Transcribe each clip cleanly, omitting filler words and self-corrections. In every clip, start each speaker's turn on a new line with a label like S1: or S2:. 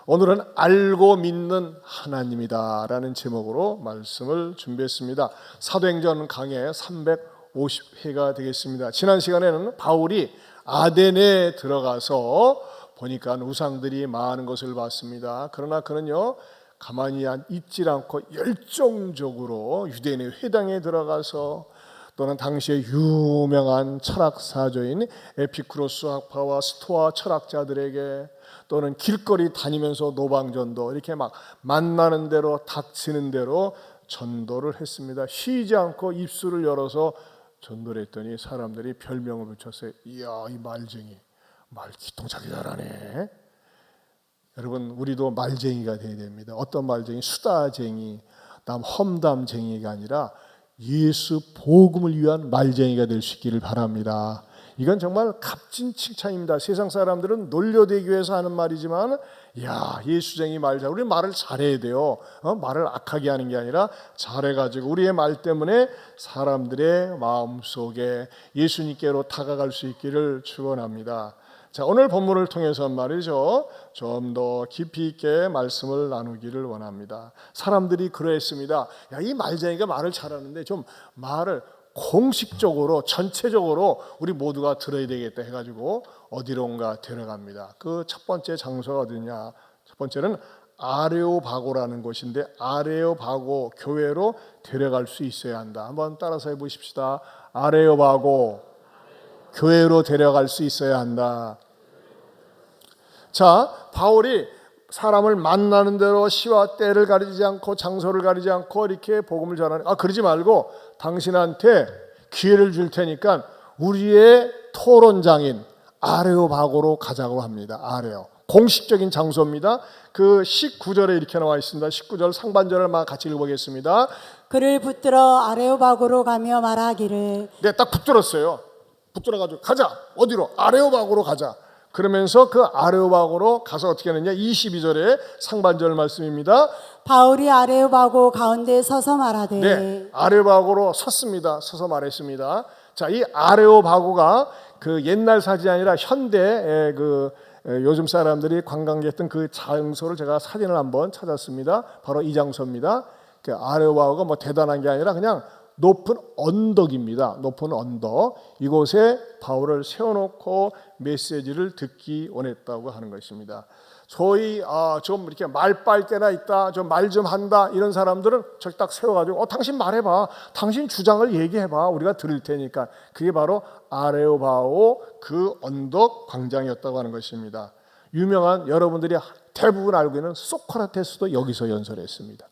S1: 오늘은 알고 믿는 하나님이다 라는 제목으로 말씀을 준비했습니다. 사도행전 강해 350회가 되겠습니다. 지난 시간에는 바울이 아덴에 들어가서 보니까 우상들이 많은 것을 봤습니다. 그러나 그는요 가만히 있질 않고 열정적으로 유대인의 회당에 들어가서 또는 당시에 유명한 철학사조인 에피쿠로스 학파와 스토아 철학자들에게 또는 길거리 다니면서 노방전도 이렇게 막 만나는 대로 닥치는 대로 전도를 했습니다. 쉬지 않고 입술을 열어서 전도를 했더니 사람들이 별명을 붙였어요. 이야, 이 말쟁이, 말 기똥차게 잘하네. 여러분, 우리도 말쟁이가 돼야 됩니다. 어떤 말쟁이? 수다쟁이, 험담쟁이가 아니라 예수 복음을 위한 말쟁이가 될 수 있기를 바랍니다. 이건 정말 값진 칭찬입니다. 세상 사람들은 놀려대기 위해서 하는 말이지만, 야, 예수쟁이 말 잘, 우리 말을 잘해야 돼요. 말을 악하게 하는 게 아니라 잘해가지고 우리의 말 때문에 사람들의 마음속에 예수님께로 다가갈 수 있기를 축원합니다. 자, 오늘 본문을 통해서 말이죠, 좀 더 깊이 있게 말씀을 나누기를 원합니다. 사람들이 그러했습니다. 야, 이 말쟁이가 말을 잘하는데 좀 말을 공식적으로 전체적으로 우리 모두가 들어야 되겠다 해가지고 어디론가 데려갑니다. 그 첫 번째 장소가 어디냐? 첫 번째는 아레오바고라는 곳인데, 아레오바고 교회로 데려갈 수 있어야 한다. 한번 따라서 해보십시다. 아레오바고 교회로 데려갈 수 있어야 한다. 자, 바울이 사람을 만나는 대로 시와 때를 가리지 않고 장소를 가리지 않고 이렇게 복음을 전하는, 그러지 말고 당신한테 기회를 줄 테니까 우리의 토론장인 아레오바고로 가자고 합니다. 아레오, 공식적인 장소입니다. 그 19절에 이렇게 나와 있습니다. 19절 상반절을 같이 읽어보겠습니다.
S2: 그를 붙들어 아레오바고로 가며 말하기를.
S1: 네, 딱 붙들었어요. 붙들어가지고 가자. 어디로? 아레오바고로 가자. 그러면서 그 아레오바고로 가서 어떻게 하느냐? 22절에 상반절 말씀입니다.
S2: 바울이 아레오바고 가운데 서서 말하되.
S1: 네, 아레오바고로 섰습니다. 서서 말했습니다. 자, 이 아레오바고가 그 옛날 사진이 아니라 현대 요즘 사람들이 관광객했던 그 장소를 제가 사진을 한번 찾았습니다. 바로 이 장소입니다. 그 아레오바고가 뭐 대단한 게 아니라 그냥 높은 언덕입니다. 높은 언덕. 이곳에 바울을 세워놓고 메시지를 듣기 원했다고 하는 것입니다. 소위 좀 이렇게 말빨대나 있다, 좀 말 좀 한다 이런 사람들은 저기 딱 세워가지고 당신 말해봐, 당신 주장을 얘기해봐, 우리가 들을 테니까. 그게 바로 아레오바고 그 언덕 광장이었다고 하는 것입니다. 유명한, 여러분들이 대부분 알고 있는 소크라테스도 여기서 연설했습니다.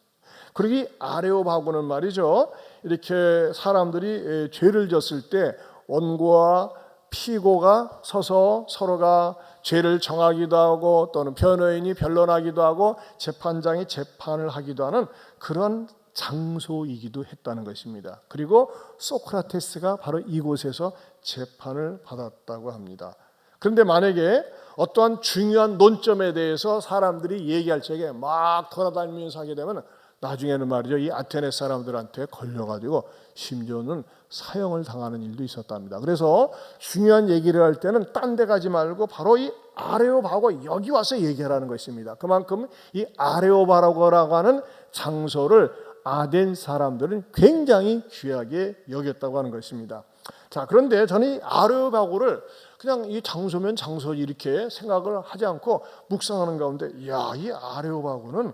S1: 그리고 이 아레오바고는 말이죠, 이렇게 사람들이 죄를 졌을 때 원고와 피고가 서서 서로가 죄를 정하기도 하고 또는 변호인이 변론하기도 하고 재판장이 재판을 하기도 하는 그런 장소이기도 했다는 것입니다. 그리고 소크라테스가 바로 이곳에서 재판을 받았다고 합니다. 그런데 만약에 어떠한 중요한 논점에 대해서 사람들이 얘기할 적에 막 돌아다니면서 하게 되면 나중에는 말이죠, 이 아테네 사람들한테 걸려가지고 심지어는 사형을 당하는 일도 있었답니다. 그래서 중요한 얘기를 할 때는 딴 데 가지 말고 바로 이 아레오바고 여기 와서 얘기하라는 것입니다. 그만큼 이 아레오바고라고 하는 장소를 아덴 사람들은 굉장히 귀하게 여겼다고 하는 것입니다. 자, 그런데 저는 이 아레오바고를 그냥 이 장소면 장소 이렇게 생각을 하지 않고 묵상하는 가운데, 이야, 이 아레오바고는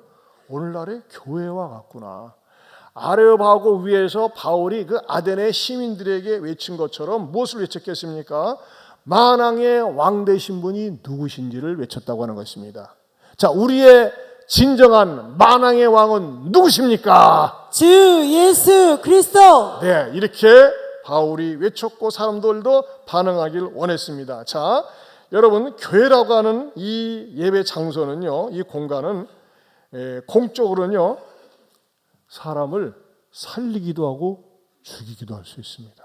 S1: 오늘날의 교회와 같구나. 아레오바고 위에서 바울이 그 아덴의 시민들에게 외친 것처럼 무엇을 외쳤겠습니까? 만왕의 왕 되신 분이 누구신지를 외쳤다고 하는 것입니다. 자, 우리의 진정한 만왕의 왕은 누구십니까?
S2: 주 예수 그리스도.
S1: 네, 이렇게 바울이 외쳤고 사람들도 반응하길 원했습니다. 자, 여러분, 교회라고 하는 이 예배 장소는요, 이 공간은 공적으로는요 사람을 살리기도 하고 죽이기도 할 수 있습니다.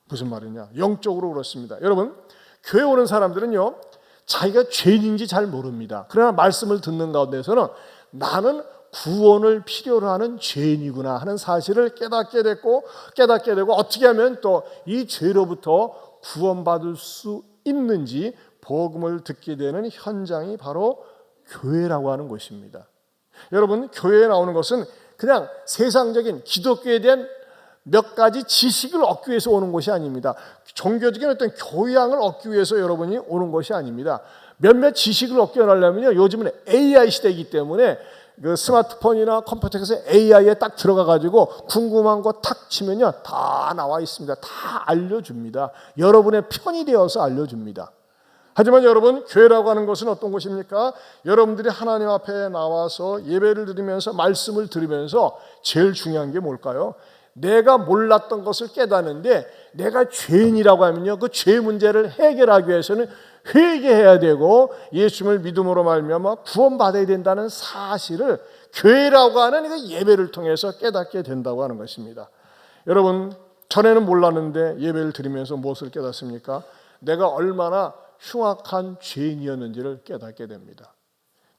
S1: 무슨 말이냐? 영적으로 그렇습니다. 여러분, 교회 오는 사람들은요 자기가 죄인인지 잘 모릅니다. 그러나 말씀을 듣는 가운데서는 나는 구원을 필요로 하는 죄인이구나 하는 사실을 깨닫게 되고 어떻게 하면 또 이 죄로부터 구원받을 수 있는지 복음을 듣게 되는 현장이 바로 교회라고 하는 것입니다. 여러분, 교회에 나오는 것은 그냥 세상적인 기독교에 대한 몇 가지 지식을 얻기 위해서 오는 것이 아닙니다. 종교적인 어떤 교양을 얻기 위해서 여러분이 오는 것이 아닙니다. 몇몇 지식을 얻게 하려면요, 요즘은 AI 시대이기 때문에 그 스마트폰이나 컴퓨터에서 AI에 딱 들어가가지고 궁금한 거 탁 치면요, 다 나와 있습니다. 다 알려줍니다. 여러분의 편이 되어서 알려줍니다. 하지만 여러분, 교회라고 하는 것은 어떤 것입니까? 여러분들이 하나님 앞에 나와서 예배를 드리면서 말씀을 들으면서 제일 중요한 게 뭘까요? 내가 몰랐던 것을 깨닫는데, 내가 죄인이라고 하면요, 그 죄 문제를 해결하기 위해서는 회개해야 되고 예수님을 믿음으로 말미암아 구원받아야 된다는 사실을 교회라고 하는 그 예배를 통해서 깨닫게 된다고 하는 것입니다. 여러분, 전에는 몰랐는데 예배를 드리면서 무엇을 깨닫습니까? 내가 얼마나 흉악한 죄인이었는지를 깨닫게 됩니다.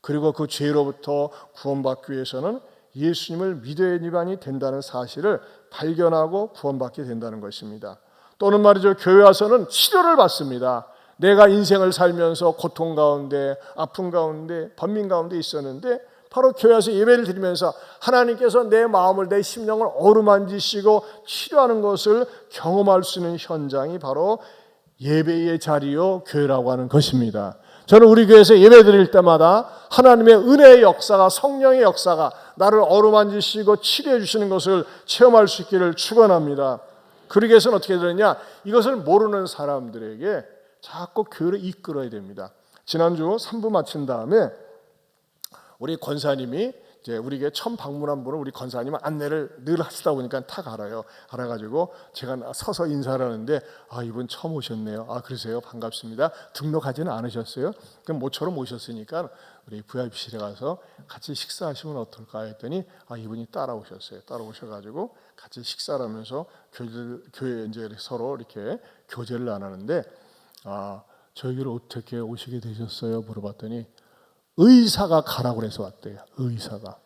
S1: 그리고 그 죄로부터 구원받기 위해서는 예수님을 믿어야만이 된다는 사실을 발견하고 구원받게 된다는 것입니다. 또는 말이죠, 교회 와서는 치료를 받습니다. 내가 인생을 살면서 고통 가운데, 아픔 가운데, 번민 가운데 있었는데 바로 교회 와서 예배를 드리면서 하나님께서 내 마음을, 내 심령을 어루만지시고 치료하는 것을 경험할 수 있는 현장이 바로 예배의 자리요, 교회라고 하는 것입니다. 저는 우리 교회에서 예배 드릴 때마다 하나님의 은혜의 역사가, 성령의 역사가 나를 어루만지시고 치료해 주시는 것을 체험할 수 있기를 축원합니다. 그러기 위해서는 어떻게 되느냐? 이것을 모르는 사람들에게 자꾸 교회를 이끌어야 됩니다. 지난주 3부 마친 다음에 우리 권사님이 이제 우리에게 처음 방문한 분은 우리 권사님은 안내를 늘 하시다 보니까 탁 알아요. 알아가지고 제가 서서 인사를 하는데, 아, 이분 처음 오셨네요. 아, 그러세요? 반갑습니다. 등록하지는 않으셨어요? 그럼 모처럼 오셨으니까 우리 VIP실에 가서 같이 식사하시면 어떨까 했더니, 아, 이분이 따라오셨어요. 따라오셔가지고 같이 식사를 하면서 교회 이제 서로 이렇게 교제를 나누는데, 아, 저희를 어떻게 오시게 되셨어요? 물어봤더니 의사가 가라고 그래서 왔대요. 의사가.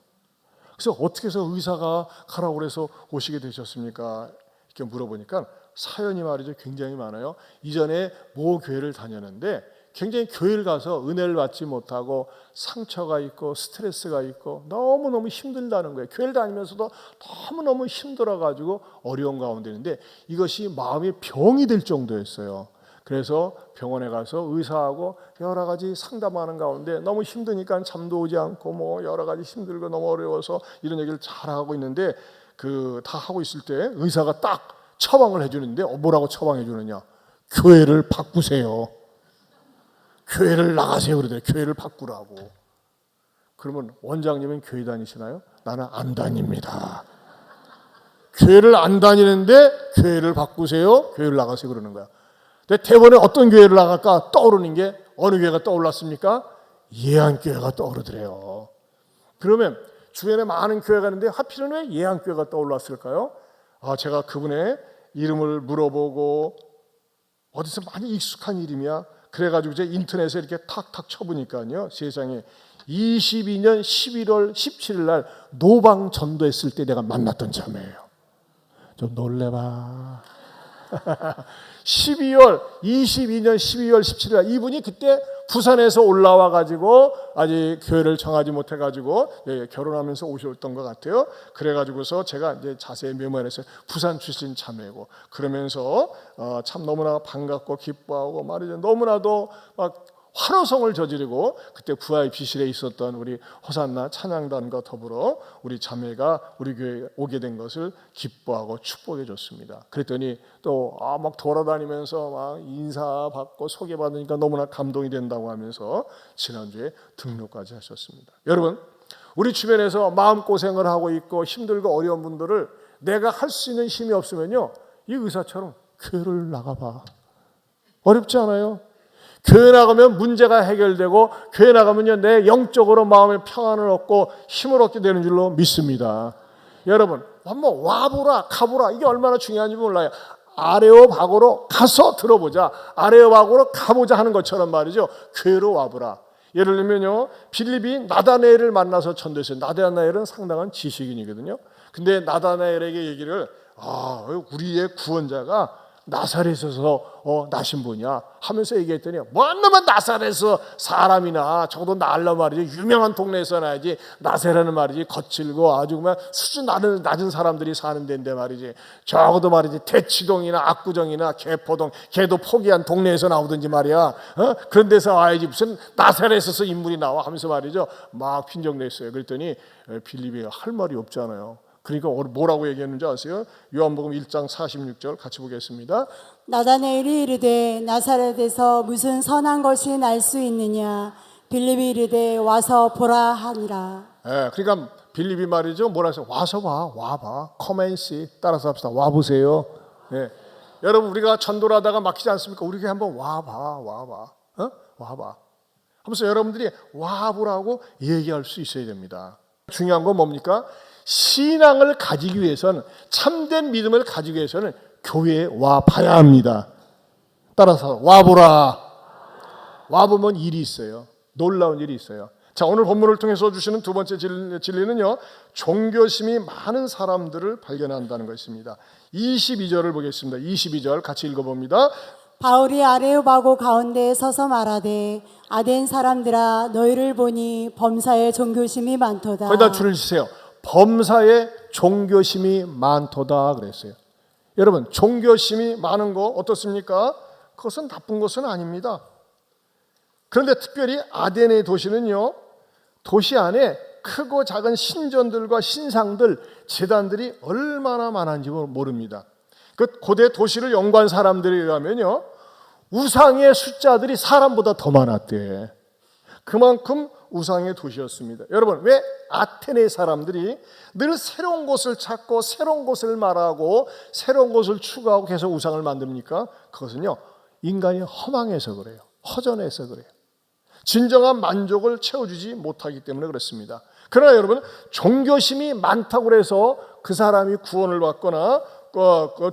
S1: 그래서 어떻게 해서 의사가 가라고 그래서 오시게 되셨습니까? 이렇게 물어보니까 사연이 말이죠, 굉장히 많아요. 이전에 모 교회를 다녔는데 굉장히 교회를 가서 은혜를 받지 못하고 상처가 있고 스트레스가 있고 너무너무 힘들다는 거예요. 교회를 다니면서도 너무너무 힘들어가지고 어려운 가운데 있는데 이것이 마음의 병이 될 정도였어요. 그래서 병원에 가서 의사하고 여러 가지 상담하는 가운데 너무 힘드니까 잠도 오지 않고 뭐 여러 가지 힘들고 너무 어려워서 이런 얘기를 잘 하고 있는데 그 다 하고 있을 때 의사가 딱 처방을 해주는데 뭐라고 처방해 주느냐? 교회를 바꾸세요. 교회를 나가세요. 그러더래요. 교회를 바꾸라고. 그러면 원장님은 교회 다니시나요? 나는 안 다닙니다. 교회를 안 다니는데 교회를 바꾸세요. 교회를 나가세요. 그러는 거야. 근데 대번에 어떤 교회를 나갈까 떠오르는 게 어느 교회가 떠올랐습니까? 예안교회가 떠오르더래요. 그러면 주변에 많은 교회가 있는데 하필은 왜 예안교회가 떠올랐을까요? 아, 제가 그분의 이름을 물어보고 어디서 많이 익숙한 이름이야. 그래가지고 제 인터넷에 이렇게 탁탁 쳐보니까요, 세상에 22년 11월 17일 날 노방 전도했을 때 내가 만났던 자매예요. 좀 놀래봐. 22년 12월 17일 날 이분이 그때 부산에서 올라와 가지고 아직 교회를 정하지 못해 가지고 결혼하면서 오셨던 것 같아요. 그래 가지고서 제가 이제 자세히 메모해서 부산 출신 자매고 그러면서 참 너무나 반갑고 기뻐하고 말이죠. 너무나도 막 환호성을 저지르고 그때 VIP실에 있었던 우리 호산나 찬양단과 더불어 우리 자매가 우리 교회에 오게 된 것을 기뻐하고 축복해 줬습니다. 그랬더니 또 막 돌아다니면서 막 인사받고 소개받으니까 너무나 감동이 된다고 하면서 지난주에 등록까지 하셨습니다. 여러분, 우리 주변에서 마음고생을 하고 있고 힘들고 어려운 분들을 내가 할 수 있는 힘이 없으면요, 이 의사처럼 교회를 나가봐. 어렵지 않아요? 교회 나가면 문제가 해결되고 교회 나가면요, 내 영적으로 마음의 평안을 얻고 힘을 얻게 되는 줄로 믿습니다. 여러분, 한번 와보라 가보라, 이게 얼마나 중요한지 몰라요. 아레오바고로 가서 들어보자, 아레오바고로 가보자 하는 것처럼 말이죠, 교회로 와보라. 예를 들면요, 빌립이 나다나엘을 만나서 전도했어요. 나다나엘은 상당한 지식인이거든요. 근데 나다나엘에게 얘기를, 우리의 구원자가 나사렛에서 나신 분이야 하면서 얘기했더니 뭔 놈은 나사렛에서 사람이나 적어도 나으려 말이지 유명한 동네에서 나야지 나사렛은 말이지 거칠고 아주 그냥 수준 낮은 사람들이 사는 데인데 말이지 적어도 말이지 대치동이나 압구정이나 개포동 개도 포기한 동네에서 나오든지 말이야 그런 데서 와야지 무슨 나사렛에서 인물이 나와 하면서 말이죠 막 핀정냈어요. 그랬더니 빌립이 할 말이 없잖아요. 그러니까 뭐라고 얘기했는지 아세요? 요한복음 1장 46절 같이 보겠습니다.
S2: 나다나엘이 이르되 나사렛에서 무슨 선한 것이 날 수 있느냐. 빌립이 이르되 와서 보라 하니라.
S1: 그러니까 빌립이 말이죠. 뭐라 해서 와서 봐, 와봐. Come and see. 따라서 합시다. 와보세요. 여러분 우리가 전도를 하다가 막히지 않습니까? 우리 교회 한번 와봐. 와봐. 하면서 여러분들이 와보라고 얘기할 수 있어야 됩니다. 중요한 건 뭡니까? 신앙을 가지기 위해서는 참된 믿음을 가지기 위해서는 교회에 와봐야 합니다. 따라서 와보라. 와보면 일이 있어요. 놀라운 일이 있어요. 자, 오늘 본문을 통해서 주시는 두 번째 진리는요, 종교심이 많은 사람들을 발견한다는 것입니다. 22절을 보겠습니다. 22절 같이 읽어봅니다.
S2: 바울이 아레오바고 가운데 서서 말하되 아덴 사람들아 너희를 보니 범사에 종교심이 많도다.
S1: 거기다 줄을 치세요. 범사에 종교심이 많도다 그랬어요. 여러분 종교심이 많은 거 어떻습니까? 그것은 나쁜 것은 아닙니다. 그런데 특별히 아덴의 도시는요, 도시 안에 크고 작은 신전들과 신상들, 제단들이 얼마나 많은지 모릅니다. 그 고대 도시를 연구한 사람들에 의하면요, 우상의 숫자들이 사람보다 더 많았대. 그만큼 우상의 도시였습니다. 여러분 왜 아테네 사람들이 늘 새로운 곳을 찾고 새로운 곳을 말하고 새로운 곳을 추구하고 계속 우상을 만듭니까? 그것은요 인간이 허망해서 그래요. 허전해서 그래요. 진정한 만족을 채워주지 못하기 때문에 그렇습니다. 그러나 여러분 종교심이 많다고 해서 그 사람이 구원을 받거나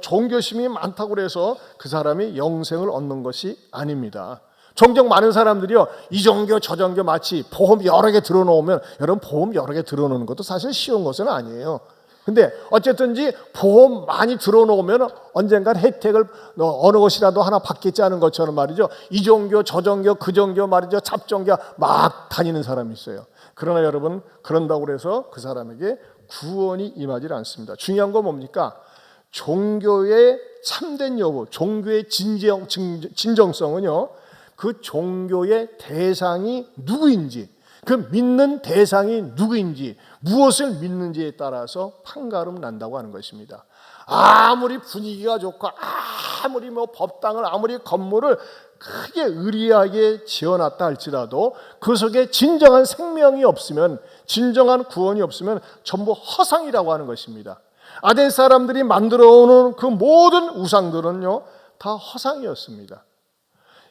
S1: 종교심이 많다고 해서 그 사람이 영생을 얻는 것이 아닙니다. 종종 많은 사람들이요 이 종교 저 종교 마치 보험 여러 개 들어놓으면 여러분 보험 여러 개 들어놓는 것도 사실 쉬운 것은 아니에요. 근데 어쨌든지 보험 많이 들어놓으면 언젠간 혜택을 어느 것이라도 하나 받겠지 하는 것처럼 말이죠. 이 종교 저 종교 그 종교 말이죠. 잡종교 막 다니는 사람이 있어요. 그러나 여러분 그런다고 해서 그 사람에게 구원이 임하지 않습니다. 중요한 건 뭡니까? 종교의 참된 여부, 종교의 진정성은요 그 종교의 대상이 누구인지, 그 믿는 대상이 누구인지, 무엇을 믿는지에 따라서 판가름 난다고 하는 것입니다. 아무리 분위기가 좋고 아무리 법당을 아무리 건물을 크게 의리하게 지어놨다 할지라도 그 속에 진정한 생명이 없으면, 진정한 구원이 없으면 전부 허상이라고 하는 것입니다. 아덴 사람들이 만들어 오는 그 모든 우상들은요 다 허상이었습니다.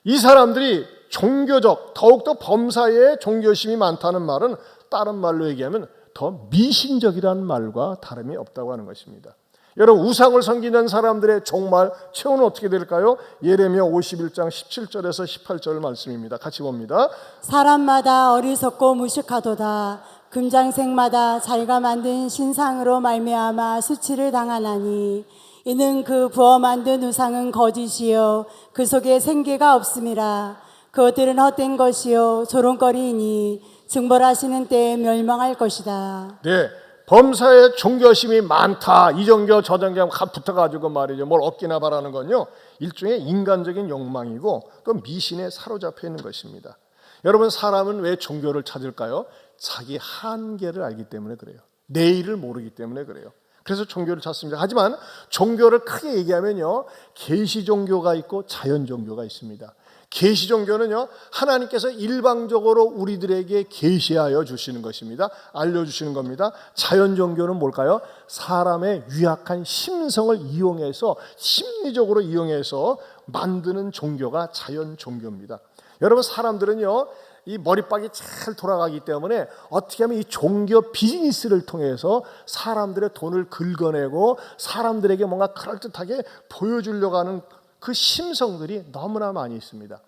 S1: 이 사람들이 종교적, 더욱더 범사에 종교심이 많다는 말은 다른 말로 얘기하면 더 미신적이라는 말과 다름이 없다고 하는 것입니다. 여러분 우상을 섬기는 사람들의 종말 최후는 어떻게 될까요? 예레미야 51장 17절에서 18절 말씀입니다. 같이 봅니다.
S2: 사람마다 어리석고 무식하도다. 금장색마다 자기가 만든 신상으로 말미암아 수치를 당하나니 이는 그 부어 만든 우상은 거짓이요 그 속에 생기가 없음이라. 그것들은 헛된 것이요 조롱거리이니 증벌하시는 때에 멸망할 것이다.
S1: 네, 범사에 종교심이 많다. 이 종교 저 종교 붙어가지고 말이죠. 뭘 얻기나 바라는 건요 일종의 인간적인 욕망이고 또 미신에 사로잡혀 있는 것입니다. 여러분 사람은 왜 종교를 찾을까요? 자기 한계를 알기 때문에 그래요. 내일을 모르기 때문에 그래요. 그래서 종교를 찾습니다. 하지만 종교를 크게 얘기하면요 계시 종교가 있고 자연 종교가 있습니다. 계시 종교는요 하나님께서 일방적으로 우리들에게 계시하여 주시는 것입니다. 알려주시는 겁니다. 자연 종교는 뭘까요? 사람의 유약한 심성을 이용해서 심리적으로 이용해서 만드는 종교가 자연 종교입니다. 여러분 사람들은요 이 머리박이 잘 돌아가기 때문에 어떻게 하면 이 종교 비즈니스를 통해서 사람들의 돈을 긁어내고 사람들에게 뭔가 그럴듯하게 보여주려고 하는 그 심성들이 너무나 많이 있습니다.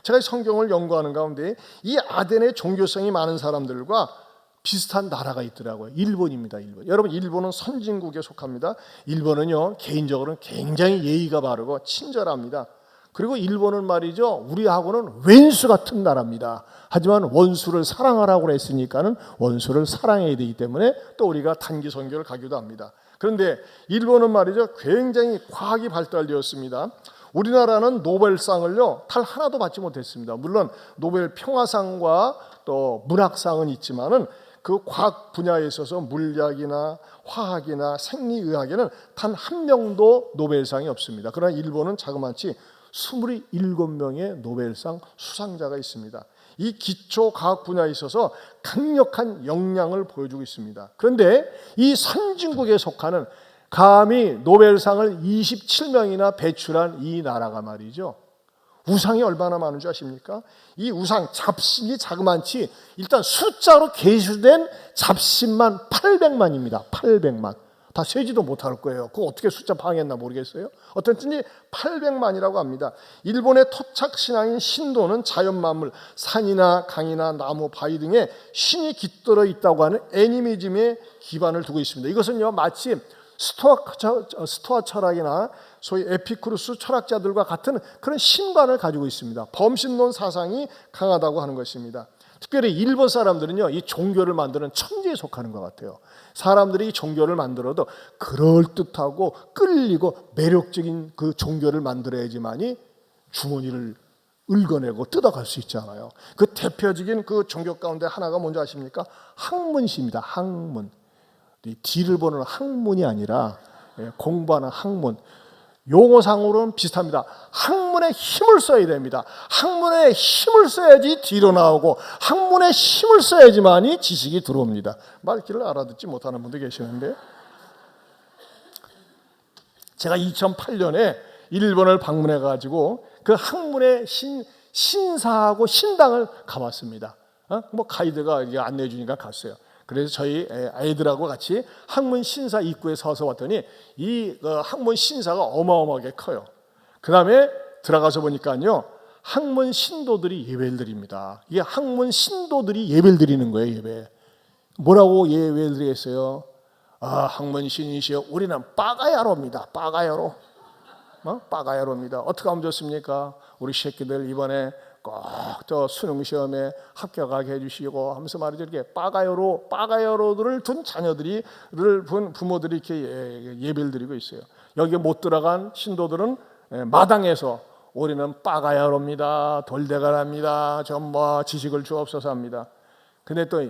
S1: 제가 성경을 연구하는 가운데 이 아덴의 종교성이 많은 사람들과 비슷한 나라가 있더라고요. 일본입니다. 일본. 여러분, 일본은 선진국에 속합니다. 일본은요, 개인적으로는 굉장히 예의가 바르고 친절합니다. 그리고 일본은 말이죠, 우리하고는 왼수 같은 나라입니다. 하지만 원수를 사랑하라고 그랬으니까는 원수를 사랑해야 되기 때문에 또 우리가 단기 선교를 가기도 합니다. 그런데 일본은 말이죠, 굉장히 과학이 발달되었습니다. 우리나라는 노벨상을요, 달 하나도 받지 못했습니다. 물론 노벨 평화상과 또 문학상은 있지만은 그 과학 분야에 있어서 물리학이나 화학이나 생리의학에는 단 한 명도 노벨상이 없습니다. 그러나 일본은 자그마치 27명의 노벨상 수상자가 있습니다. 이 기초 과학 분야에 있어서 강력한 역량을 보여주고 있습니다. 그런데 이 선진국에 속하는 감히 노벨상을 27명이나 배출한 이 나라가 말이죠, 우상이 얼마나 많은 줄 아십니까? 이 우상 잡신이 자그만치 일단 숫자로 계수된 잡신만 800만입니다. 800만. 다 세지도 못할 거예요. 그거 어떻게 숫자 방했나 모르겠어요. 어쨌든지 800만이라고 합니다. 일본의 토착 신앙인 신도는 자연 만물, 산이나 강이나 나무, 바위 등에 신이 깃들어 있다고 하는 애니미즘에 기반을 두고 있습니다. 이것은요, 마치 스토아 철학이나 소위 에피쿠루스 철학자들과 같은 그런 신관을 가지고 있습니다. 범신론 사상이 강하다고 하는 것입니다. 특별히 일본 사람들은요, 이 종교를 만드는 천재에 속하는 것 같아요. 사람들이 이 종교를 만들어도 그럴듯하고 끌리고 매력적인 그 종교를 만들어야지만이 주머니를 읊어내고 뜯어갈 수 있잖아요. 그 대표적인 그 종교 가운데 하나가 뭔지 아십니까? 학문시입니다. 학문. 이 뒤를 보는 학문이 아니라 공부하는 학문. 용어상으로는 비슷합니다. 학문에 힘을 써야 됩니다. 학문에 힘을 써야지 뒤로 나오고, 학문에 힘을 써야지만이 지식이 들어옵니다. 말귀를 알아듣지 못하는 분도 계시는데, 제가 2008년에 일본을 방문해 가지고 그 학문의 신사하고 신당을 가봤습니다. 뭐 가이드가 안내해 주니까 갔어요. 그래서 저희 아이들하고 같이 학문 신사 입구에 서서 왔더니 이 학문 신사가 어마어마하게 커요. 그 다음에 들어가서 보니까요, 학문 신도들이 예배를 드립니다. 이게 학문 신도들이 예배를 드리는 거예요. 예배. 뭐라고 예배를 드리겠어요? 학문 신이시여, 우리는 빠가야로입니다. 빠가야로. 빠가야로입니다. 어떻게 하면 좋습니까? 우리 새끼들 이번에 꼭 저 수능 시험에 합격하게 해주시고 하면서 말이죠, 이렇게 빠가야로들을 둔 자녀들을 본 부모들이 이렇게 예배를 드리고 있어요. 여기에 못 들어간 신도들은 마당에서 우리는 빠가야로입니다. 돌대가랍니다. 전부 지식을 주옵소서 합니다. 근데 또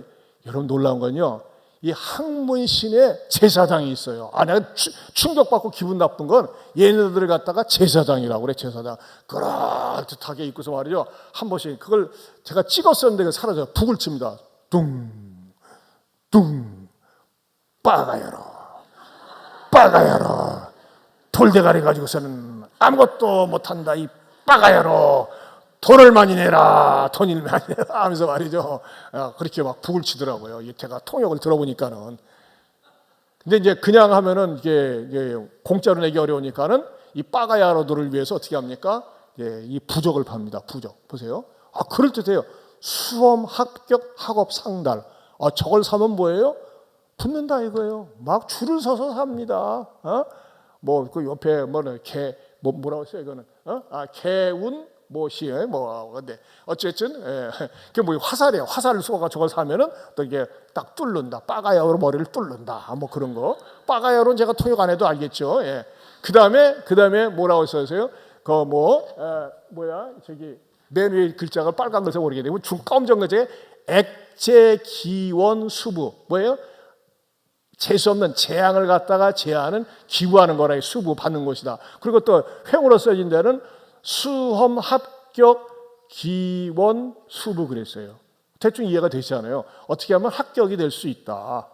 S1: 여러분 놀라운 건요, 이 학문신에 제사장이 있어요. 내가 충격받고 기분 나쁜 건 얘네들을 갖다가 제사장이라고 그래. 제사장 그럴듯하게 입고서 말이죠, 한 번씩 그걸 제가 찍었었는데 그 사라져요. 북을 칩니다. 둥 빠가야로 돌대가리 가지고서는 아무것도 못한다. 이 빠가야로 돈을 많이 내라, 돈을 많이 내라 하면서 말이죠, 그렇게 막 북을 치더라고요. 제가 통역을 들어보니까는. 근데 이제 그냥 하면은 이게 공짜로 내기 어려우니까는 이 빠가야로들을 위해서 어떻게 합니까? 이 부적을 팝니다. 부적. 보세요. 그럴듯해요. 수험 합격 학업 상달. 저걸 사면 뭐예요? 붙는다 이거예요. 막 줄을 서서 삽니다. 뭐 그 옆에 뭐라고 써요 이거는? 개운 뭐시에 근데 어쨌든 그게 뭐 화살이에요. 화살을 쏘가 저걸 사면은 또 이게 딱 뚫는다. 빠가야로 머리를 뚫는다. 뭐 그런 거. 빠가야로는 제가 통역 안 해도 알겠죠. 그다음에 뭐라고 써있어요? 저기 맨 위에 글자가 빨간 글자 모르겠는데 검정 글자에 액제기원 수부 뭐예요? 재수 없는 재앙을 갖다가 제하는 기부하는 거라 수부 받는 것이다. 그리고 또 횡으로 써진 데는 수험 합격 기원 수부 그랬어요. 대충 이해가 되시잖아요. 어떻게 하면 합격이 될 수 있다.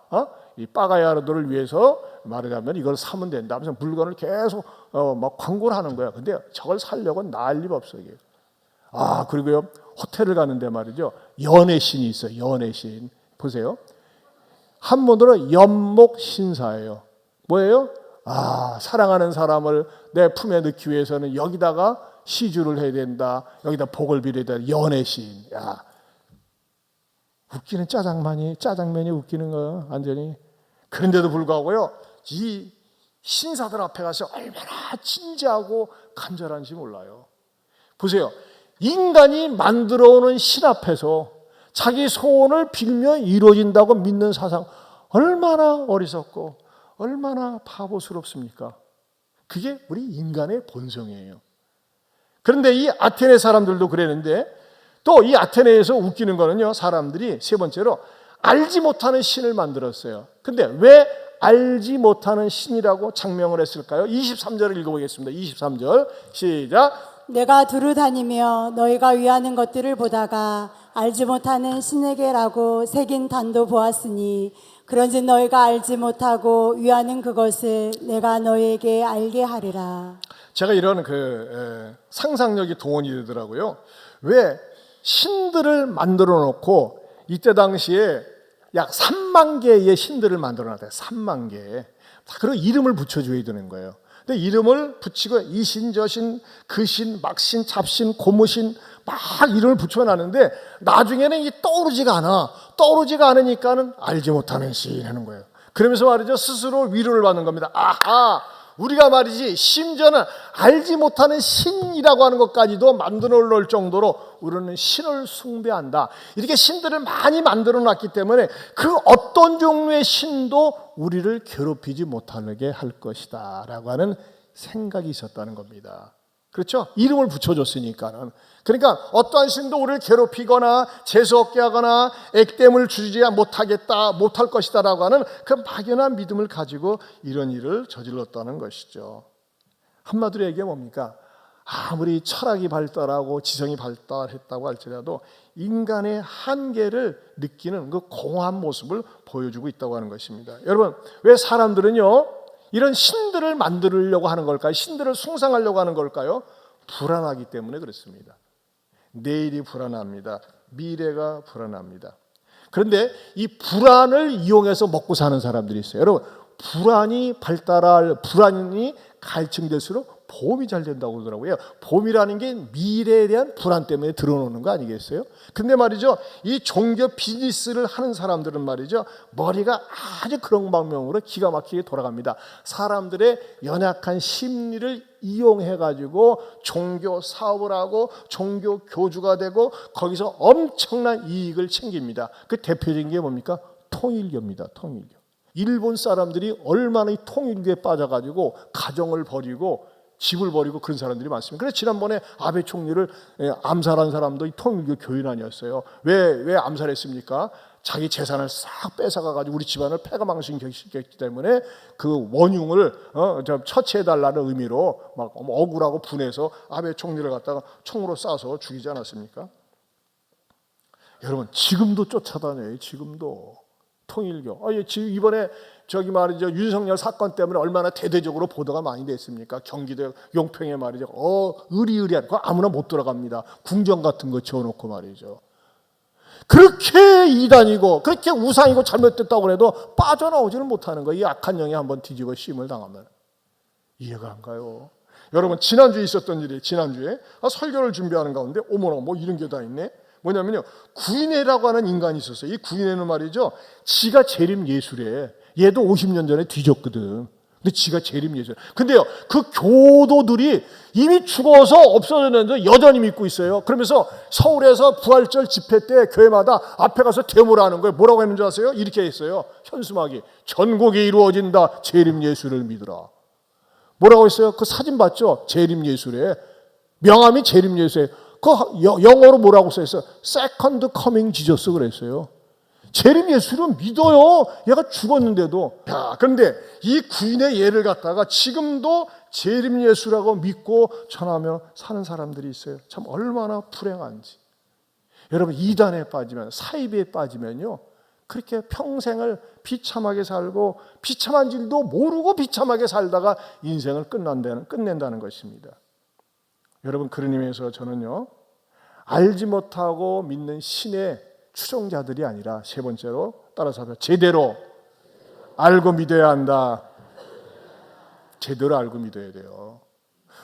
S1: 이 빠가야로들을 위해서 말하자면 이걸 사면 된다 하면서 물건을 계속 막 광고를 하는 거야. 근데 저걸 사려고 난리가 없어요. 이게. 그리고요, 호텔을 가는데 말이죠, 연애신이 있어요. 연애신. 보세요. 한문으로 연목신사예요. 뭐예요? 사랑하는 사람을 내 품에 넣기 위해서는 여기다가 시주를 해야 된다. 여기다 복을 빌어야 된다. 연애신. 웃기는 짜장면이 웃기는 거예요, 완전히. 그런데도 불구하고요, 이 신사들 앞에 가서 얼마나 진지하고 간절한지 몰라요. 보세요. 인간이 만들어오는 신 앞에서 자기 소원을 빌면 이루어진다고 믿는 사상, 얼마나 어리석고 얼마나 바보스럽습니까? 그게 우리 인간의 본성이에요. 그런데 이 아테네 사람들도 그랬는데, 또 이 아테네에서 웃기는 거는요, 사람들이 세 번째로 알지 못하는 신을 만들었어요. 근데 왜 알지 못하는 신이라고 장명을 했을까요? 23절을 읽어보겠습니다. 23절 시작.
S2: 내가 두루 다니며 너희가 위하는 것들을 보다가 알지 못하는 신에게라고 새긴 단도 보았으니 그런즉 너희가 알지 못하고 위하는 그것을 내가 너희에게 알게 하리라.
S1: 제가 이런 상상력이 동원이 되더라고요. 왜 신들을 만들어 놓고 이때 당시에 약 3만 개의 신들을 만들어 놨대요. 3만 개. 그리고 이름을 붙여줘야 되는 거예요. 근데 이름을 붙이고 이 신, 저 신, 그 신, 막신, 잡신, 고무신 막 이름을 붙여놨는데 나중에는 이게 떠오르지가 않아. 떠오르지가 않으니까는 알지 못하는 신 하는 거예요. 그러면서 말이죠, 스스로 위로를 받는 겁니다. 아하, 우리가 말이지 심지어는 알지 못하는 신이라고 하는 것까지도 만들어 놓을 정도로 우리는 신을 숭배한다. 이렇게 신들을 많이 만들어 놨기 때문에 그 어떤 종류의 신도 우리를 괴롭히지 못하게 할 것이다 라고 하는 생각이 있었다는 겁니다. 그렇죠? 이름을 붙여줬으니까는. 그러니까 어떠한 신도 우리를 괴롭히거나 재수없게 하거나 액땜을 주지 못할 것이다 라고 하는 그 막연한 믿음을 가지고 이런 일을 저질렀다는 것이죠. 한마디로 얘기하면 뭡니까? 아무리 철학이 발달하고 지성이 발달했다고 할지라도 인간의 한계를 느끼는 그 공허한 모습을 보여주고 있다고 하는 것입니다. 여러분, 왜 사람들은요 이런 신들을 만들려고 하는 걸까요? 신들을 숭상하려고 하는 걸까요? 불안하기 때문에 그렇습니다. 내일이 불안합니다. 미래가 불안합니다. 그런데 이 불안을 이용해서 먹고 사는 사람들이 있어요. 여러분, 불안이 갈증될수록 보험이 잘 된다고 그러더라고요. 보험이라는 게 미래에 대한 불안 때문에 들어오는 거 아니겠어요? 근데 말이죠, 이 종교 비즈니스를 하는 사람들은 말이죠, 머리가 아주 그런 방면으로 기가 막히게 돌아갑니다. 사람들의 연약한 심리를 이용해가지고 종교 사업을 하고 종교 교주가 되고 거기서 엄청난 이익을 챙깁니다. 그 대표적인 게 뭡니까? 통일교입니다. 통일교. 일본 사람들이 얼마나 이 통일교에 빠져가지고 가정을 버리고 집을 버리고 그런 사람들이 많습니다. 그래서 지난번에 아베 총리를 암살한 사람도 이 통일교 교인 아니었어요. 왜 암살했습니까? 자기 재산을 싹 뺏어가가지고 우리 집안을 패가망신시켰기 때문에 그 원흉을 처치해달라는 의미로 막 억울하고 분해서 아베 총리를 갖다가 총으로 쏴서 죽이지 않았습니까? 여러분, 지금도 쫓아다녀요. 지금도. 통일교. 지금 이번에 말이죠, 윤석열 사건 때문에 얼마나 대대적으로 보도가 많이 됐습니까? 경기도 용평에 말이죠. 의리의리한, 그거 아무나 못 들어갑니다. 궁정 같은 거 지어놓고 말이죠. 그렇게 이단이고, 그렇게 우상이고 잘못됐다고 해도 빠져나오지는 못하는 거예요. 이 악한 영에 한번 뒤집어 씌임을 당하면. 이해가 안 가요. 여러분, 지난주에 있었던 일이, 지난주에 설교를 준비하는 가운데, 어머나, 뭐 이런 게 다 있네? 뭐냐면요, 구인회라고 하는 인간이 있었어요. 이 구인회는 말이죠, 지가 재림 예수래. 얘도 50년 전에 뒤졌거든. 근데 지가 재림 예수래. 근데요, 그 교도들이 이미 죽어서 없어졌는데 여전히 믿고 있어요. 그러면서 서울에서 부활절 집회 때 교회마다 앞에 가서 데모를 하는 거예요. 뭐라고 했는지 아세요? 이렇게 했어요. 현수막이. 전국에 이루어진다. 재림 예수를 믿으라. 뭐라고 했어요? 그 사진 봤죠? 재림 예수래. 명함이 재림 예수래. 그 영어로 뭐라고 써있어요? Second Coming Jesus 그랬어요. 재림 예수를 믿어요. 얘가 죽었는데도. 그런데 이 구인의 예를 갖다가 지금도 재림 예수라고 믿고 전하며 사는 사람들이 있어요. 참 얼마나 불행한지. 여러분, 이단에 빠지면, 사이비에 빠지면요, 그렇게 평생을 비참하게 살고 비참한 줄도 모르고 비참하게 살다가 인생을 끝낸다는 것입니다. 여러분, 그런 의미에서 저는요, 알지 못하고 믿는 신의 추종자들이 아니라 세 번째로 따라서 하면 제대로 알고 믿어야 한다. 제대로 알고 믿어야 돼요.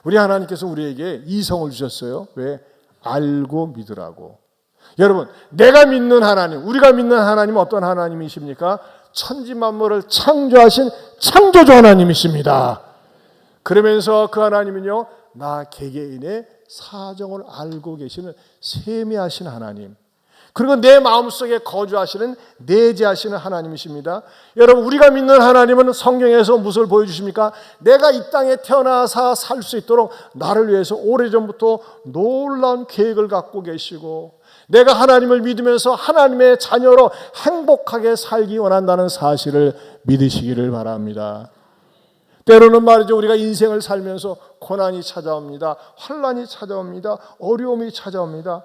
S1: 우리 하나님께서 우리에게 이성을 주셨어요. 왜? 알고 믿으라고. 여러분, 내가 믿는 하나님, 우리가 믿는 하나님은 어떤 하나님이십니까? 천지 만물을 창조하신 창조주 하나님이십니다. 그러면서 그 하나님은요, 나 개개인의 사정을 알고 계시는 세미하신 하나님, 그리고 내 마음속에 거주하시는 내재하시는 하나님이십니다. 여러분, 우리가 믿는 하나님은 성경에서 무엇을 보여주십니까? 내가 이 땅에 태어나서 살 수 있도록 나를 위해서 오래전부터 놀라운 계획을 갖고 계시고, 내가 하나님을 믿으면서 하나님의 자녀로 행복하게 살기 원한다는 사실을 믿으시기를 바랍니다. 때로는 말이죠, 우리가 인생을 살면서 고난이 찾아옵니다. 환난이 찾아옵니다. 어려움이 찾아옵니다.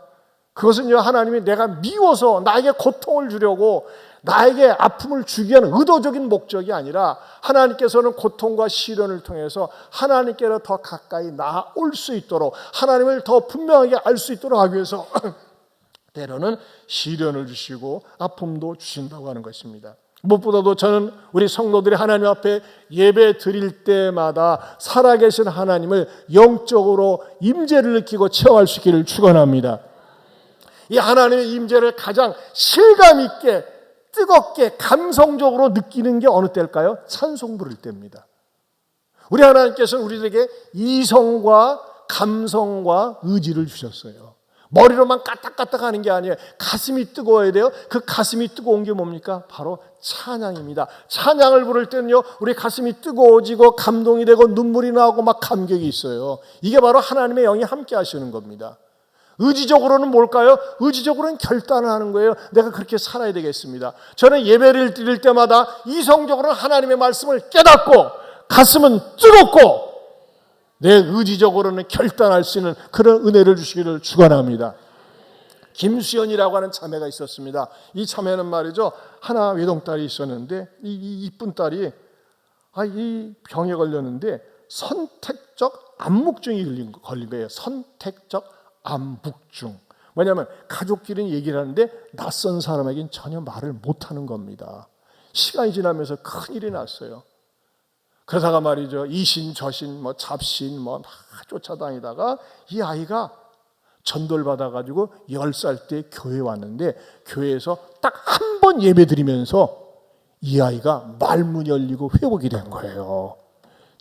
S1: 그것은요, 하나님이 내가 미워서 나에게 고통을 주려고 나에게 아픔을 주기 위한 의도적인 목적이 아니라, 하나님께서는 고통과 시련을 통해서 하나님께로 더 가까이 나올 수 있도록, 하나님을 더 분명하게 알 수 있도록 하기 위해서 때로는 시련을 주시고 아픔도 주신다고 하는 것입니다. 무엇보다도 저는 우리 성도들이 하나님 앞에 예배 드릴 때마다 살아계신 하나님을 영적으로 임재를 느끼고 체험할 수 있기를 축원합니다. 이 하나님의 임재를 가장 실감 있게, 뜨겁게, 감성적으로 느끼는 게 어느 때일까요? 찬송 부를 때입니다. 우리 하나님께서는 우리들에게 이성과 감성과 의지를 주셨어요. 머리로만 까딱까딱 하는 게 아니에요. 가슴이 뜨거워야 돼요. 그 가슴이 뜨거운 게 뭡니까? 바로 찬양입니다. 찬양을 부를 때는요, 우리 가슴이 뜨거워지고 감동이 되고 눈물이 나오고 막 감격이 있어요. 이게 바로 하나님의 영이 함께 하시는 겁니다. 의지적으로는 뭘까요? 의지적으로는 결단을 하는 거예요. 내가 그렇게 살아야 되겠습니다. 저는 예배를 드릴 때마다 이성적으로는 하나님의 말씀을 깨닫고, 가슴은 뜨겁고, 내 의지적으로는 결단할 수 있는 그런 은혜를 주시기를 축원합니다. 김수연이라고 하는 자매가 있었습니다. 이 자매는 말이죠, 하나 외동딸이 있었는데 이 이쁜 딸이 이 병에 걸렸는데 선택적 암묵증이 걸린 거예요. 선택적 암묵증. 뭐냐면 가족끼리는 얘기를 하는데 낯선 사람에겐 전혀 말을 못하는 겁니다. 시간이 지나면서 큰일이 났어요. 그러다가 말이죠, 이신 저신 잡신 막 쫓아다니다가 이 아이가 전도를 받아가지고 10살 때 교회에 왔는데, 교회에서 딱 한 번 예배 드리면서 이 아이가 말문 열리고 회복이 된 거예요.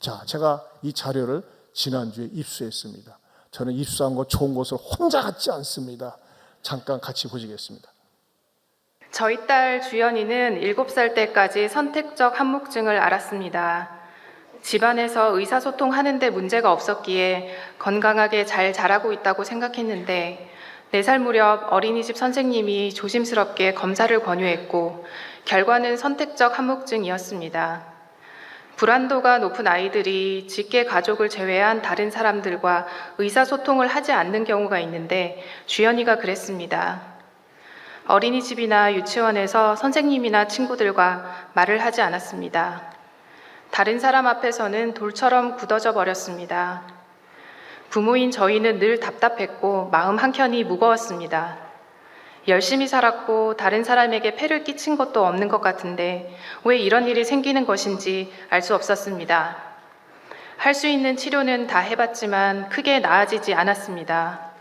S1: 자, 제가 이 자료를 지난주에 입수했습니다. 저는 입수한 거 좋은 것을 혼자 갖지 않습니다. 잠깐 같이 보시겠습니다.
S3: 저희 딸 주연이는 7살 때까지 선택적 함묵증을 앓았습니다. 집안에서 의사소통하는 데 문제가 없었기에 건강하게 잘 자라고 있다고 생각했는데, 4살 무렵 어린이집 선생님이 조심스럽게 검사를 권유했고 결과는 선택적 함묵증이었습니다. 불안도가 높은 아이들이 직계 가족을 제외한 다른 사람들과 의사소통을 하지 않는 경우가 있는데 주연이가 그랬습니다. 어린이집이나 유치원에서 선생님이나 친구들과 말을 하지 않았습니다. 다른 사람 앞에서는 돌처럼 굳어져 버렸습니다. 부모인 저희는 늘 답답했고 마음 한켠이 무거웠습니다. 열심히 살았고 다른 사람에게 폐를 끼친 것도 없는 것 같은데 왜 이런 일이 생기는 것인지 알 수 없었습니다. 할 수 있는 치료는 다 해봤지만 크게 나아지지 않았습니다.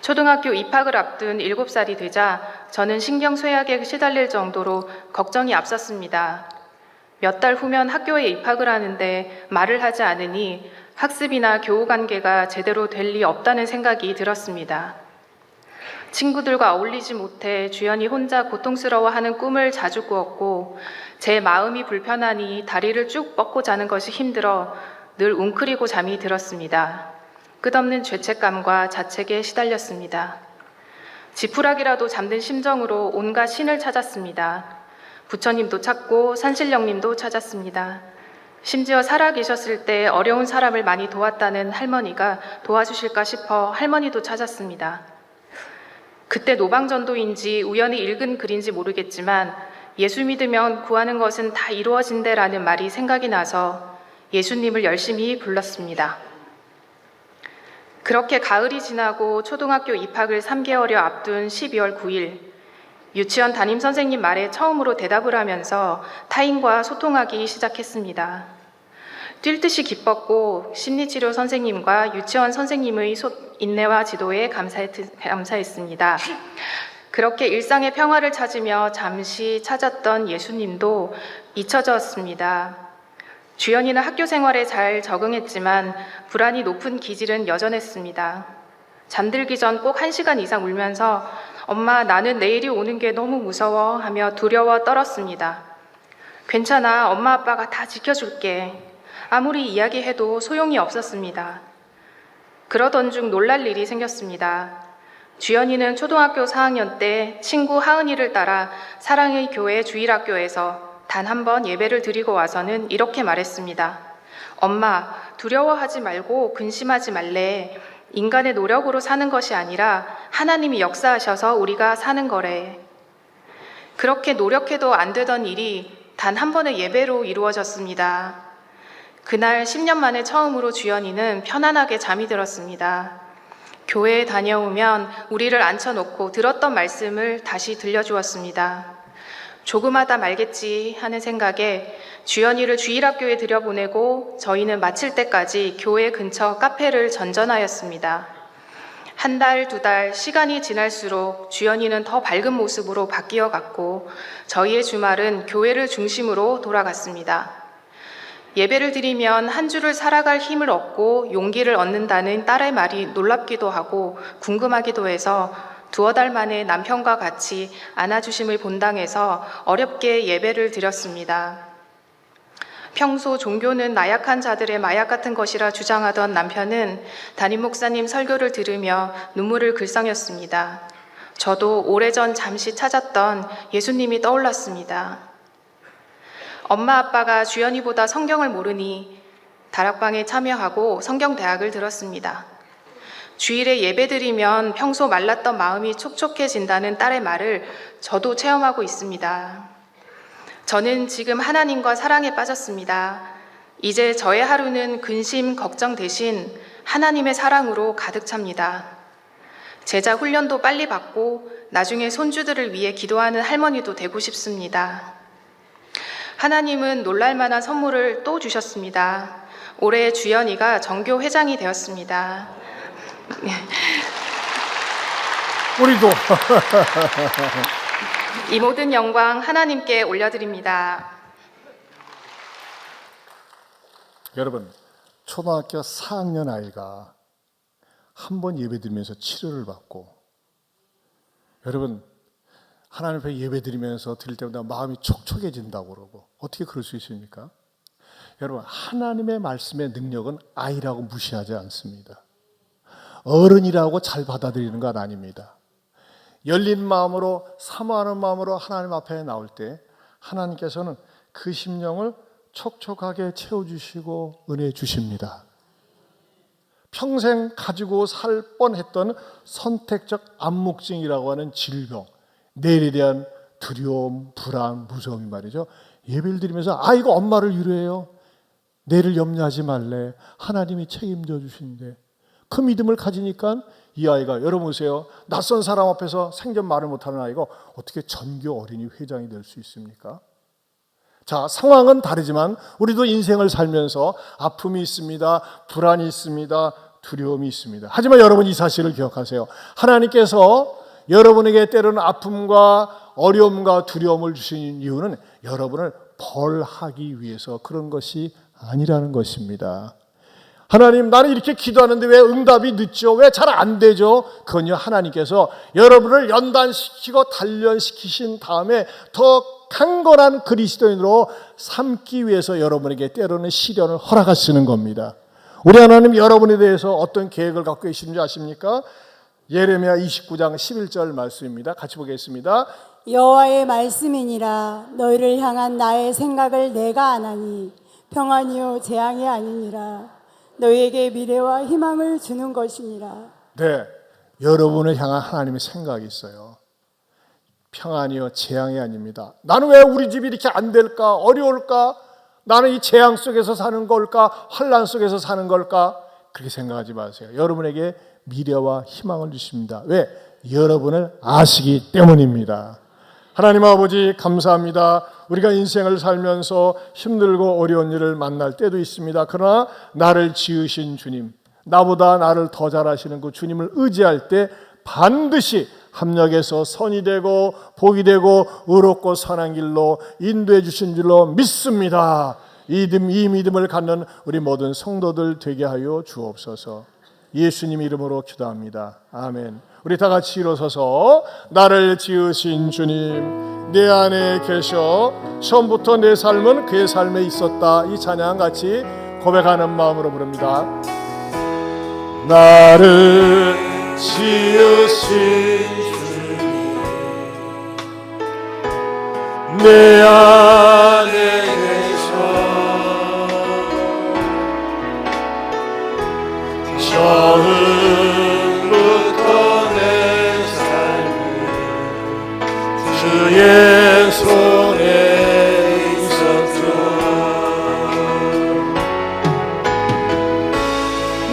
S3: 초등학교 입학을 앞둔 7살이 되자 저는 신경쇠약에 시달릴 정도로 걱정이 앞섰습니다. 몇 달 후면 학교에 입학을 하는데 말을 하지 않으니 학습이나 교우 관계가 제대로 될 리 없다는 생각이 들었습니다. 친구들과 어울리지 못해 주연이 혼자 고통스러워하는 꿈을 자주 꾸었고, 제 마음이 불편하니 다리를 쭉 뻗고 자는 것이 힘들어 늘 웅크리고 잠이 들었습니다. 끝없는 죄책감과 자책에 시달렸습니다. 지푸라기라도 잡는 심정으로 온갖 신을 찾았습니다. 부처님도 찾고 산신령님도 찾았습니다. 심지어 살아계셨을 때 어려운 사람을 많이 도왔다는 할머니가 도와주실까 싶어 할머니도 찾았습니다. 그때 노방전도인지 우연히 읽은 글인지 모르겠지만 예수 믿으면 구하는 것은 다 이루어진대라는 말이 생각이 나서 예수님을 열심히 불렀습니다. 그렇게 가을이 지나고 초등학교 입학을 3개월여 앞둔 12월 9일 유치원 담임 선생님 말에 처음으로 대답을 하면서 타인과 소통하기 시작했습니다. 뛸 듯이 기뻤고 심리치료 선생님과 유치원 선생님의 인내와 지도에 감사했습니다. 그렇게 일상의 평화를 찾으며 잠시 찾았던 예수님도 잊혀졌습니다. 주연이는 학교 생활에 잘 적응했지만 불안이 높은 기질은 여전했습니다. 잠들기 전 꼭 1시간 이상 울면서 엄마, 나는 내일이 오는 게 너무 무서워 하며 두려워 떨었습니다. 괜찮아, 엄마 아빠가 다 지켜줄게. 아무리 이야기해도 소용이 없었습니다. 그러던 중 놀랄 일이 생겼습니다. 주연이는 초등학교 4학년 때 친구 하은이를 따라 사랑의 교회 주일학교에서 단 한 번 예배를 드리고 와서는 이렇게 말했습니다. 엄마, 두려워하지 말고 근심하지 말래. 인간의 노력으로 사는 것이 아니라 하나님이 역사하셔서 우리가 사는 거래. 그렇게 노력해도 안 되던 일이 단 한 번의 예배로 이루어졌습니다. 그날 10년 만에 처음으로 주연이는 편안하게 잠이 들었습니다. 교회에 다녀오면 우리를 앉혀놓고 들었던 말씀을 다시 들려주었습니다. 조금하다 말겠지 하는 생각에 주연이를 주일학교에 들여보내고 저희는 마칠 때까지 교회 근처 카페를 전전하였습니다. 한 달, 2달, 시간이 지날수록 주연이는 더 밝은 모습으로 바뀌어 갔고 저희의 주말은 교회를 중심으로 돌아갔습니다. 예배를 드리면 한 주를 살아갈 힘을 얻고 용기를 얻는다는 딸의 말이 놀랍기도 하고 궁금하기도 해서 2달 만에 남편과 같이 안아주심을 본당에서 어렵게 예배를 드렸습니다. 평소 종교는 나약한 자들의 마약 같은 것이라 주장하던 남편은 담임 목사님 설교를 들으며 눈물을 글썽였습니다. 저도 오래전 잠시 찾았던 예수님이 떠올랐습니다. 엄마 아빠가 주연이보다 성경을 모르니 다락방에 참여하고 성경대학을 들었습니다. 주일에 예배드리면 평소 말랐던 마음이 촉촉해진다는 딸의 말을 저도 체험하고 있습니다. 저는 지금 하나님과 사랑에 빠졌습니다. 이제 저의 하루는 근심, 걱정 대신 하나님의 사랑으로 가득 찹니다. 제자 훈련도 빨리 받고 나중에 손주들을 위해 기도하는 할머니도 되고 싶습니다. 하나님은 놀랄만한 선물을 또 주셨습니다. 올해 주연이가 정교 회장이 되었습니다.
S1: 우리도
S3: 이 모든 영광 하나님께 올려드립니다.
S1: 여러분, 초등학교 4학년 아이가 한 번 예배드리면서 치료를 받고, 여러분 하나님 앞에 예배드리면서 드릴 때마다 마음이 촉촉해진다고 그러고, 어떻게 그럴 수 있습니까? 여러분, 하나님의 말씀의 능력은 아이라고 무시하지 않습니다. 어른이라고 잘 받아들이는 건 아닙니다. 열린 마음으로, 사모하는 마음으로 하나님 앞에 나올 때 하나님께서는 그 심령을 촉촉하게 채워주시고 은혜 주십니다. 평생 가지고 살 뻔했던 선택적 암묵증이라고 하는 질병, 내일에 대한 두려움, 불안, 무서움이 말이죠. 예배를 드리면서 이거 엄마를 위로해요. 내일을 염려하지 말래. 하나님이 책임져 주신대. 그 믿음을 가지니까 이 아이가, 여러분 보세요. 낯선 사람 앞에서 생전 말을 못하는 아이가 어떻게 전교 어린이 회장이 될 수 있습니까? 자, 상황은 다르지만 우리도 인생을 살면서 아픔이 있습니다. 불안이 있습니다. 두려움이 있습니다. 하지만 여러분 이 사실을 기억하세요. 하나님께서 여러분에게 때로는 아픔과 어려움과 두려움을 주신 이유는 여러분을 벌하기 위해서 그런 것이 아니라는 것입니다. 하나님, 나는 이렇게 기도하는데 왜 응답이 늦죠? 왜 잘 안 되죠? 그건요, 하나님께서 여러분을 연단시키고 단련시키신 다음에 더 강건한 그리스도인으로 삼기 위해서 여러분에게 때로는 시련을 허락하시는 겁니다. 우리 하나님 여러분에 대해서 어떤 계획을 갖고 계신지 아십니까? 예레미야 29장 11절 말씀입니다. 같이 보겠습니다.
S2: 여호와의 말씀이니라. 너희를 향한 나의 생각을 내가 아나니 평안이요 재앙이 아니니라. 너희에게 미래와 희망을 주는 것이니라.
S1: 네, 여러분을 향한 하나님의 생각이 있어요. 평안이요 재앙이 아닙니다. 나는 왜 우리 집이 이렇게 안 될까? 어려울까? 나는 이 재앙 속에서 사는 걸까? 환난 속에서 사는 걸까? 그렇게 생각하지 마세요. 여러분에게 미래와 희망을 주십니다. 왜? 여러분을 아시기 때문입니다. 하나님 아버지 감사합니다. 우리가 인생을 살면서 힘들고 어려운 일을 만날 때도 있습니다. 그러나 나를 지으신 주님, 나보다 나를 더 잘하시는 그 주님을 의지할 때 반드시 합력해서 선이 되고 복이 되고 의롭고 선한 길로 인도해 주신 줄로 믿습니다. 이 믿음을 갖는 우리 모든 성도들 되게 하여 주옵소서. 예수님 이름으로 기도합니다. 아멘. 우리 다 같이 일어서서 나를 지으신 주님, 내 안에 계셔 처음부터 내 삶은 그의 삶에 있었다. 이 찬양 같이 고백하는 마음으로 부릅니다. 나를 지으신 주님, 내 안에 처음부터 내 삶은 주의 손에 있었죠.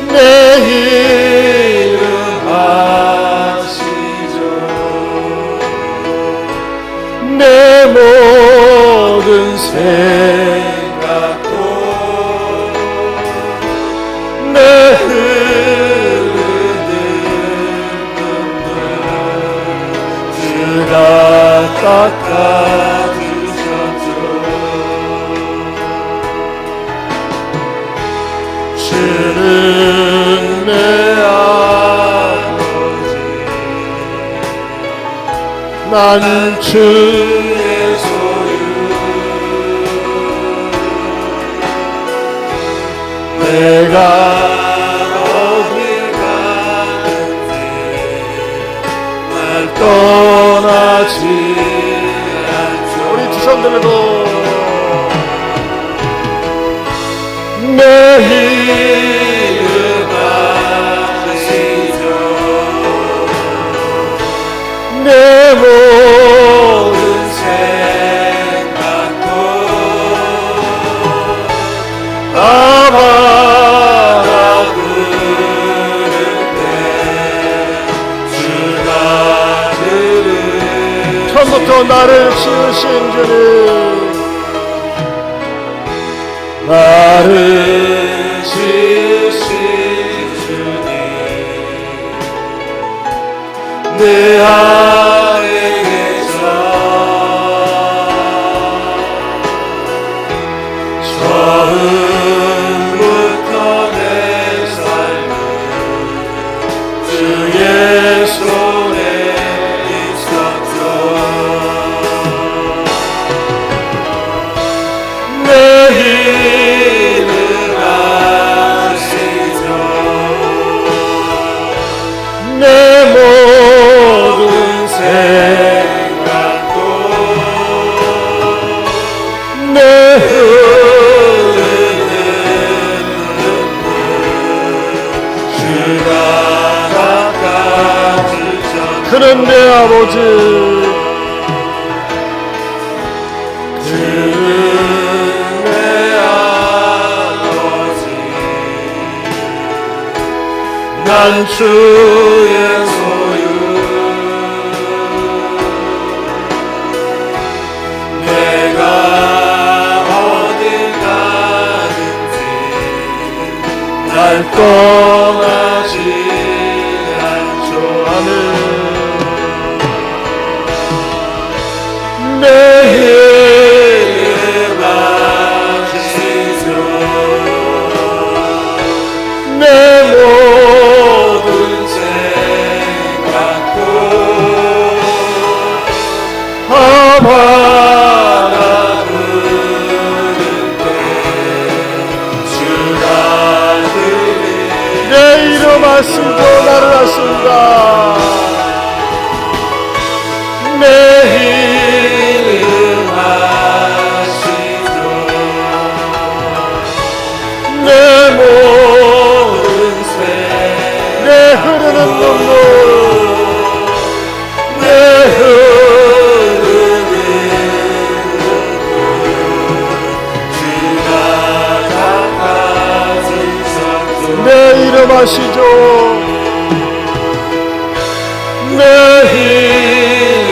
S1: 내 이름 아시죠. 내 모든 생각도 내 깎아주셨죠. 주는 내 아버지, 나는 주의 소유. 내가 어딜 가든지 날 떠나지 않죠. 우리 두 손 들고 내 이름 아시죠. 내 모든 생각도 다 처음부터 나를 지으신 주님, 나를 지으신 주님, 내 안에 계셔 처음부터 내 삶은 주의 손에 내 이름 아시죠. 내 모든 생각도 내 흐르는 눈물 주가 닦아주셨죠. 그는 내 아버지, 난 주의 소유. 내가 어딜 가든지 날 떠나지 않죠. 아멘. 내 이름 아시죠. 내 모든 생각도 하나가 부르는데 주가 들으니 내 이름 아시고 나를 아신다. 내 이름 아시죠. 내 모든 내 흐르는 눈물, 내 흐르는 눈물 주가 닦아주셨죠. 내 이름 아시죠. 내 이름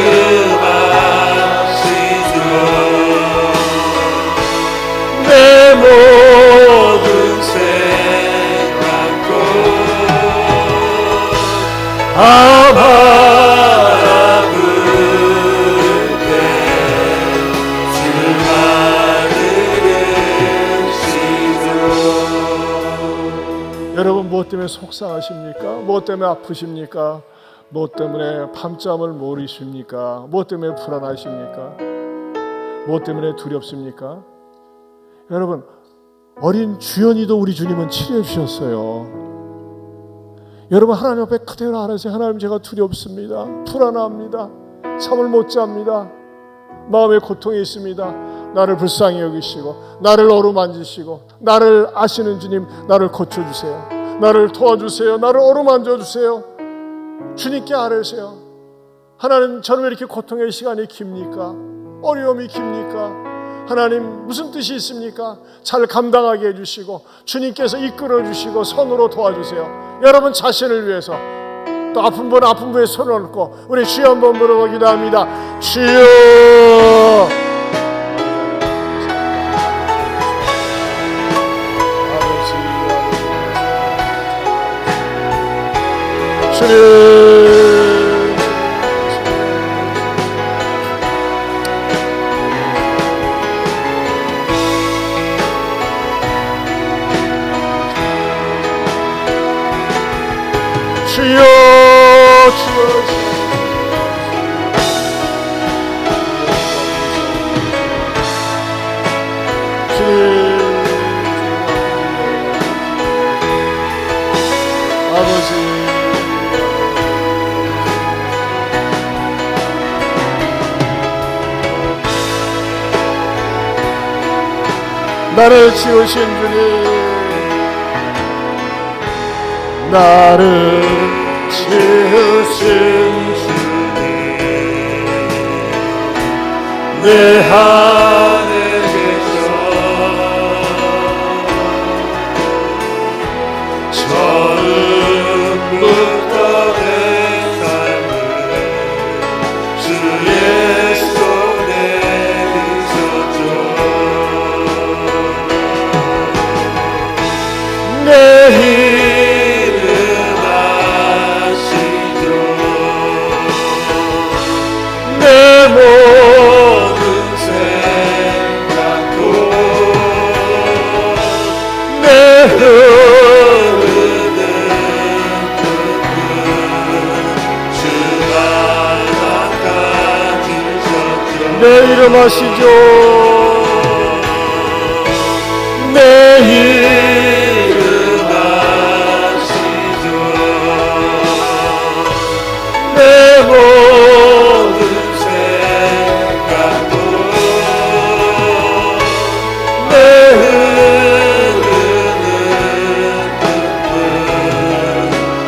S1: 무엇 때문에 속상하십니까? 무엇 때문에 아프십니까? 무엇 때문에 밤잠을 못 이십니까? 무엇 때문에 불안하십니까? 무엇 때문에 두렵습니까? 여러분, 어린 주연이도 우리 주님은 치료해 주셨어요. 여러분, 하나님 앞에 그대로 하나님, 하나님 제가 두렵습니다. 불안합니다. 잠을 못 잡니다. 마음에 고통이 있습니다. 나를 불쌍히 여기시고 나를 어루만지시고 나를 아시는 주님, 나를 고쳐주세요. 나를 도와주세요. 나를 어루만져주세요. 주님께 아뢰세요. 하나님, 저는 왜 이렇게 고통의 시간이 깁니까? 어려움이 깁니까? 하나님, 무슨 뜻이 있습니까? 잘 감당하게 해주시고 주님께서 이끌어 주시고 손으로 도와주세요. 여러분 자신을 위해서 또 아픈 분 아픈 분의 손을 얹고 우리 주여 한번 부르고 기도합니다. 주여, 주님, 주여, 주여, 나를 지으신 주님, 나를 지으신 주님, 내 안에 계셔. 처음부터 내 삶을 주의 손에 빚었죠. 내 이름 아시죠. 내 모든 생각도 내 흐르는 뜻은 주가 닦아주셨죠. 내 이름 아시죠. 내 이름 내 모든 생각도 내 흐르는 뜻은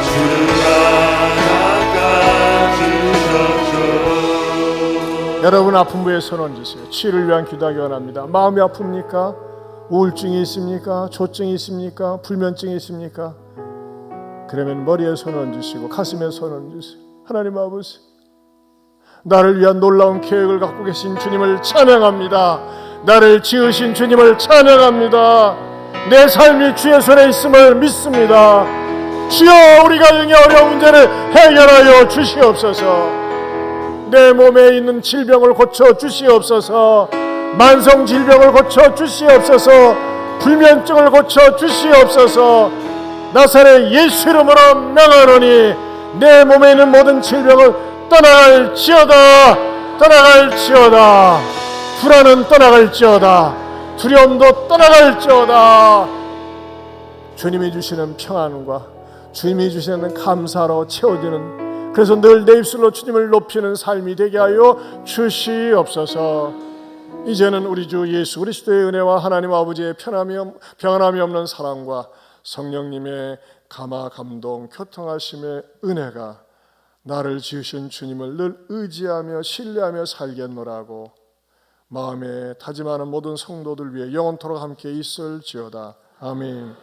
S1: 주가 닦아주셨죠. 여러분, 아픈 부에 손 얹으세요. 치유를 위한 기도하기 원합니다. 마음이 아픕니까? 우울증이 있습니까? 조증이 있습니까? 불면증이 있습니까? 그러면 머리에 손 얹으시고 가슴에 손 얹으세요. 하나님 아버지, 나를 위한 놀라운 계획을 갖고 계신 주님을 찬양합니다. 나를 지으신 주님을 찬양합니다. 내 삶이 주의 손에 있음을 믿습니다. 주여, 우리 가정의 어려운 문제를 해결하여 주시옵소서. 내 몸에 있는 질병을 고쳐 주시옵소서. 만성 질병을 고쳐 주시옵소서. 불면증을 고쳐 주시옵소서. 나사렛 예수 이름으로 명하노니 내 몸에 있는 모든 질병을 떠나갈지어다. 떠나갈지어다. 불안은 떠나갈지어다. 두려움도 떠나갈지어다. 주님이 주시는 평안과 주님이 주시는 감사로 채워지는, 그래서 늘 내 입술로 주님을 높이는 삶이 되게 하여 주시옵소서. 이제는 우리 주 예수 그리스도의 은혜와 하나님 아버지의 평안함이 없는 사랑과 성령님의 감화 감동 교통하심의 은혜가 나를 지으신 주님을 늘 의지하며 신뢰하며 살겠노라고 마음에 다짐하는 모든 성도들 위해 영원토록 함께 있을지어다. 아멘.